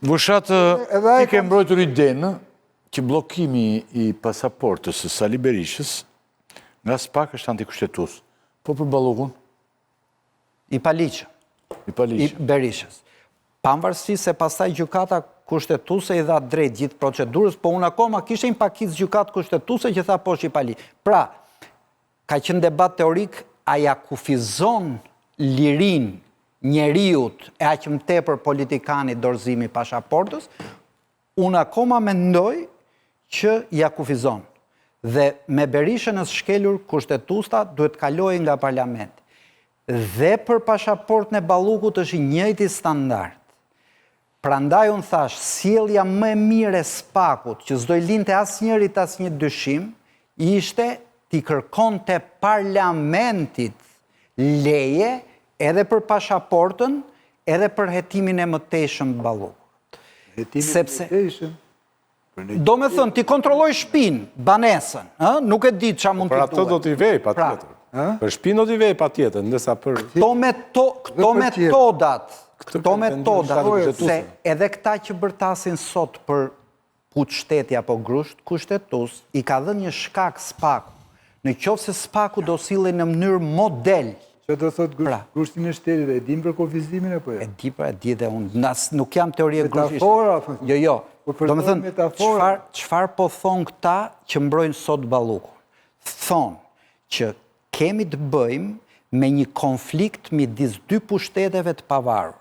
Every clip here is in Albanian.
Vushat, ti ke mbrojtur idenë që blokimi i pasaportës së Sali Berishës nga s'pak është antikushtetues. Po për Ballukun? I paliqë. I Berishës. Pavarësisht se pastaj gjykata kushtetuese i dha drejt gjithë procedurës, po unë akoma kisha një pakicë gjykatë kushtetuese që tha poshtë i pali. Pra, ka qenë debat teorik, a ja kufizon lirin njeriut e aq më tepër politikanit dorëzimi pasaportës, unë akoma mendoj që ja kufizon. Dhe me Berishën është shkelur kushtetuesta duhet kaloj nga parlament. Dhe për pasaportën e Ballukut është i njëjti standard. Prandaj unë thash, sjellja më e mirë e SPAK-ut, që s'do i linte asnjërit asnjë dyshim, ishte t'i kërkonte parlamentit leje edhe për pasaportën, edhe për hetimin e mëtejshëm të Ballukut. Sepse do me thënë, ti kontrolloj shtëpinë, banesën, nuk e di ç'a mund t'i duhet. Për ato do t'i vej patjetër. Për shtëpinë do t'i vej patjetër, ndërsa për Këto metodat, se edhe këta që bërtasin sot për puçhteti apo kushtetues, i ka dhënë një shkak SPAK-u. Në qoftë se SPAK-u do sillen në mënyrë model. Që do thotë Grushtin e Shtetit, e dim për kufizimin apo jo? E di dhe unë, nuk jam teorie Grushtit. Metafora? Jo. Do me thënë, çfarë po thonë këta që mbrojnë sot Ballukun? Thonë që kemi të bëjmë me një konflikt midis dy pushteteve të pavarura.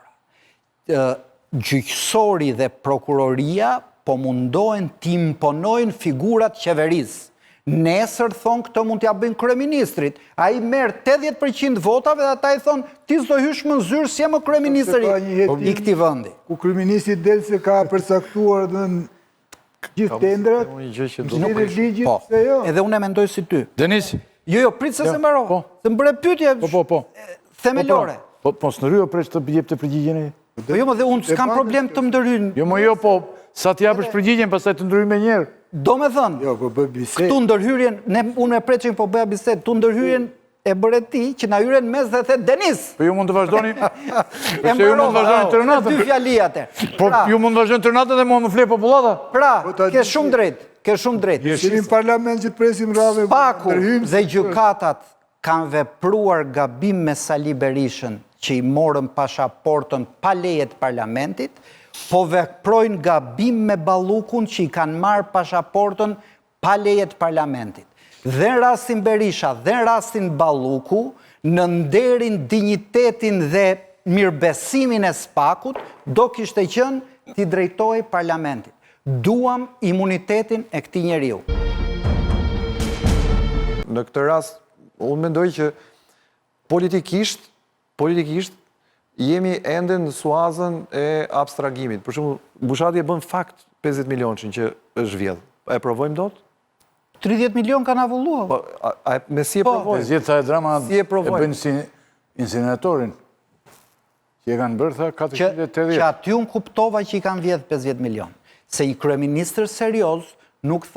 Gjyqësori dhe prokuroria po mundohen t'i imponojnë figurat qeverisë. Nesër thonë këtë mund t'ja bëjnë kryeministrit. A i merë 80% votave dhe ata i thonë ti s'do hysh më zyrë si e më kryeministri i këtij vendi. Ku kryeministri del se ka përcaktuar dhe në gjithë tendrat, në ligjit, se jo. Edhe unë e mendoj si ty. Denis? Jo, pritë se mbaro. Se mbërë pyetje themelore. Po s'nëryo preç të jep të përgjigjen e? Jo, më dhe unë s'kam problem të ndërhyn. Jo, po, sa t'japësh përgjigjen, pastaj të ndërhyj me njerë. Do me thënë, këtu ndërhyrjen, unë e preqin po bëja bisedë, këtu ndërhyrjen e bërë ti që na hyren mes dhe the Denis. Po ju mund të vazhdoni? E mbarova, dy fjali atë. Po ju mund të vazhdoni tërnatën dhe mund të fle popullata? Pra, ke shumë drejt. Jeshim në parlament që të presim rave. SPAK-u dhe gjykatat kanë vepruar gabim me Sali Berishën që i morën pasaportën pa leje të parlamentit, po veprojnë gabim me Ballukun që i kanë marrë pasaportën pa leje të parlamentit. Dhe në rastin Berisha, dhe në rastin Balluku, në nderin, dinjitetin dhe mirëbesimin e SPAK-ut, do kishte qenë t'i drejtojë parlamentit. Duam imunitetin e këtij njeriu. Në këtë rast, unë mendoj që politikisht jemi ende në suazën e abstragimit. Për shumë, Bushati e bën fakt 50 milionçin që është vjedh. E provojmë dot? 30 milion kanë avulluar. Me si e provojmë? Zjetë e drama e bëjnë si incineratorin. Që e kanë bërë, tha, 480. Që aty unë kuptova që i kanë vjedh 50 milion. Se një kryeministër serioz nuk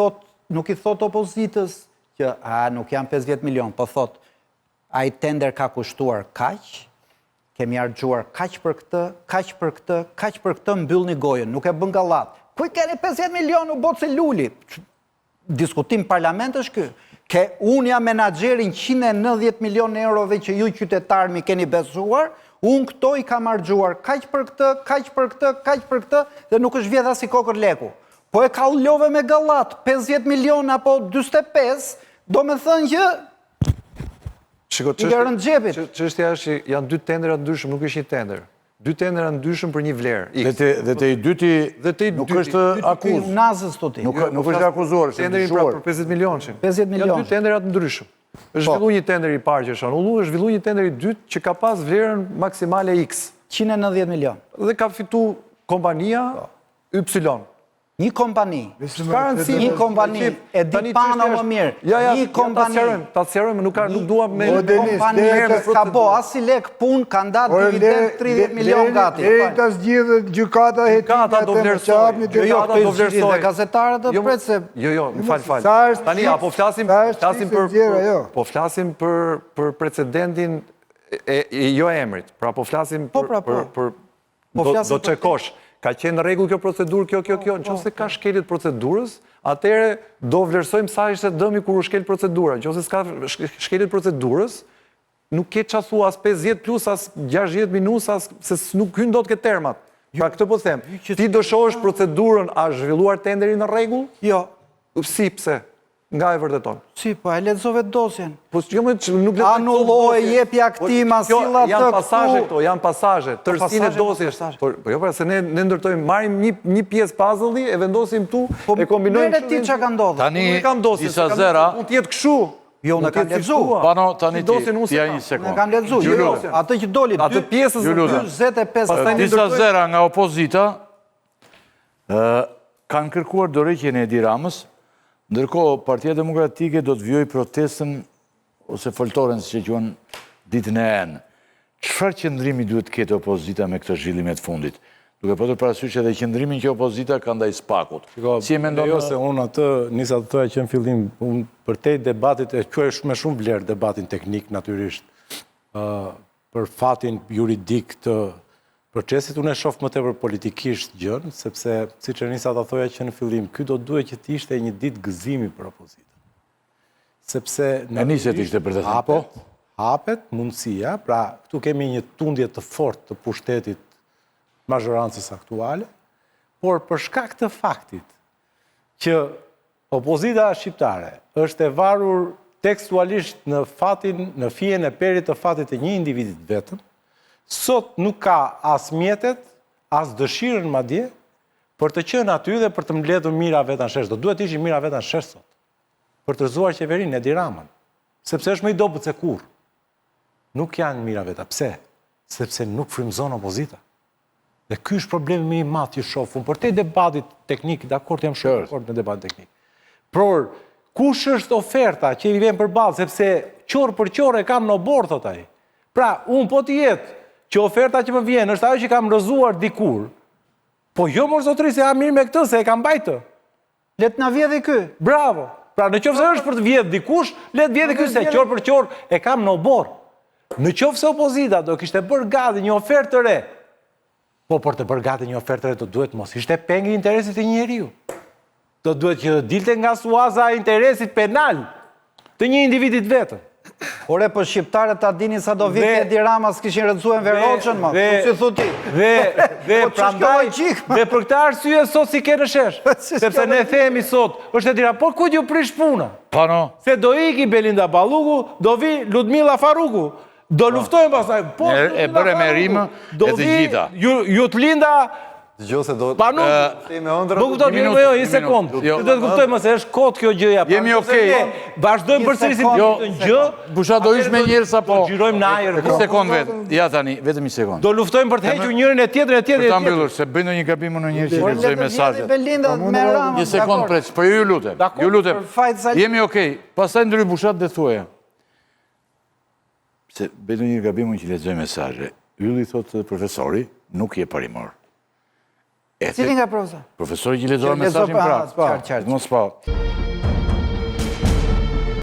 i thot opozitës që nuk janë 50 milion, po thot, ai tender ka kushtuar kaq, kemi harxuar kaq për këtë, mbyllni gojën, nuk e bën gallat. Ku i keni 50 milion u botë se luli? Diskutim parlament është ky. Unë jam menaxherin 190 milion eurove që ju qytetarë mi keni besuar, unë këto i kam harxuar kaq për këtë, dhe nuk është vjedha si kokër leku. Po e kallove me gallat, 50 milion apo 45, do me thënë që i lërën xhepit. Çështja është që janë dy tendera ndryshëm, nuk është një tender. Dy tendera ndryshëm për një vlerë. Dhe te i dyti nuk është akuz. Nazës të ti. Nuk është akuzuar. Tenderin pra për 50 milionçin. 50 milion. Janë dy tenderat ndryshëm. Është zhvillu një tender i parë që është anulluar, është zhvillu një tender i dytë që ka pas vlerën maksimale X. 190 milion. Dhe ka fitu kompania Y. Një kompani, e di pana më mirë, një kompani. Ta sqarojmë, nuk duam me... Një kompani ka bo, asi lek pun, kanë datë dividend 30 milion gati. Ta zgjidhë gjykata Gjykata do vlerësoj. Gjykata do vlerësoj. Dhe gazetarët do pretë se... Jo, më fal. Tani, po flasim për precedentin jo emrit. Pra po flasim për do të qekosh. ka qenë në rregull kjo procedurë, kjo. Nëse ka shkeljet procedurës, atëherë do vlerësojmë sa ishte dëmi kur u shkel procedura. Nëse s'ka shkeljet procedurës, nuk ke çfarë thua as 50 plus as 60 minus as se nuk hyn dot ke termat. Pra këtë po them. Ti do shohësh procedurën a zhvilluar tenderi në rregull? Jo. Si pse? Nga e vërteton. Si, po, e lexove dosjen. Po jo më nuk le Anulloj, jepi aktima, silla të janë pasazhe këtu. këto, janë pasazhe, tërësinë e dosjes. Po jo pra se ne ndërtojmë, marrim një pjesë puzzle-i e vendosim këtu e kombinojmë. Mere ti çka ka ndodhur? Tani, Nuk e kam dosjes, disa zera... mund të jetë kështu. Jo, në kam lexu. Pano, tani dosin unë ti ja se një kam. sekund. Në kam lexu. Jo, atë që doli. Atë pjesës 25. Disa zera nga opozita kanë kërkuar dorëheqjen e Edi Ramës, ndërkohë Partia Demokratike do të vijojë protestën ose foltoren si që quhen ditën e enë. Çfarë qëndrimi duhet të ketë opozita me këtë zhvillim të fundit? Duke patur parasysh edhe qëndrimin që opozita ka ndaj SPAK-ut. Si e mendon? Jo, se unë atë nisa të thoja që në fillim, unë për te debatit e quaj me shumë vlerë debatin teknik natyrisht, për fatin juridik të procesit, unë e shoh më tepër politikisht gjën, sepse siç e nisa të thoja që në fillim, ky do duhet që të ishte një ditë gëzimi për opozitën. Sepse E niset ishte për të thënë, po? Hapet mundësia, pra këtu kemi një tundje të fortë të pushtetit mazhorancës aktuale, por për shkak të faktit që opozita shqiptare është e varur tekstualisht në fijen e perit të fatit të një individit vetëm, sot nuk ka as mjetet, as dëshirën madje, për të qenë aty dhe për të mbledhur mira vetan shesh. Do duhet ishin mira vetan shesh sot, për të rëzuar qeverinë Edi Ramën, sepse është më i dobët se kur. Nuk janë mira veta. Pse? Sepse nuk frymëzon opozita. Dhe ky është problemi më i madh që shoh unë. Për te debatit teknik, dakord jam shumë dakord me debatin teknik. Por kush është oferta që i vjen përballë, sepse qor për qor e kam në bord thot ai. Pra, unë po të jetë që oferta që më vjen është ajo që kam rrëzuar dikur. Po jo mos zotëri se jam mirë me këtë se e kam mbajtë. Le të na vjedhë ky. Bravo. Pra në qoftë se është për të vjedhë dikush, le të vjedhë ky se qor për qor e kam në bord. Në qoftë se opozita do kishte bërë gati një ofertë të re, po për të bërë gati një ofertë të re do duhet mos ishte pengi interesit të një njeriu. Do duhet që të dilte nga suaza interesit penal të një individit vetëm. Ore, po shqiptarët ta dinin sa do vitë Edi Rama s'kishin rrëzuar Veroçën, më. Si thu ti? Dhe prandaj dhe për këtë arsye sot si ke në shesh. Sepse ne themi sot, është Edi Rama, po ku ju prish puna? Pano. Se do iki Belinda Balluku, do vi Ludmilla Farruku. Do luftojmë pasaj. E bëre me rimë e të gjitha. Ju të linda... Dëgjoj se do... Panu, më kuptoj, një sekund. Do të kuptojmë se është kot kjo gjëja. Jemi okej. Vazhdojmë përsëri si të gjë. Busha do ish me njërë sa po... Do gjyrojmë në ajër. Një sekund vetë. Ja tani, vetëm një sekund. Do luftojmë për të hequr njërin e tjetrin e tjetrin. Për ta mbyllur, se bëjnë një gabim në njërë që i lexoj mesazhet. Belinda me Ramën. Një sekund preç, po ju lutem. Ju lutem. Jemi okej. Pastaj ndryj bushat dhe thuaja. Se bëjnë një gabim që i lexoj mesazhe. Ylli thotë profesori, nuk je parimor. Cili nga profesor? Profesori që i lexoi mesazhin pra. Mos pa.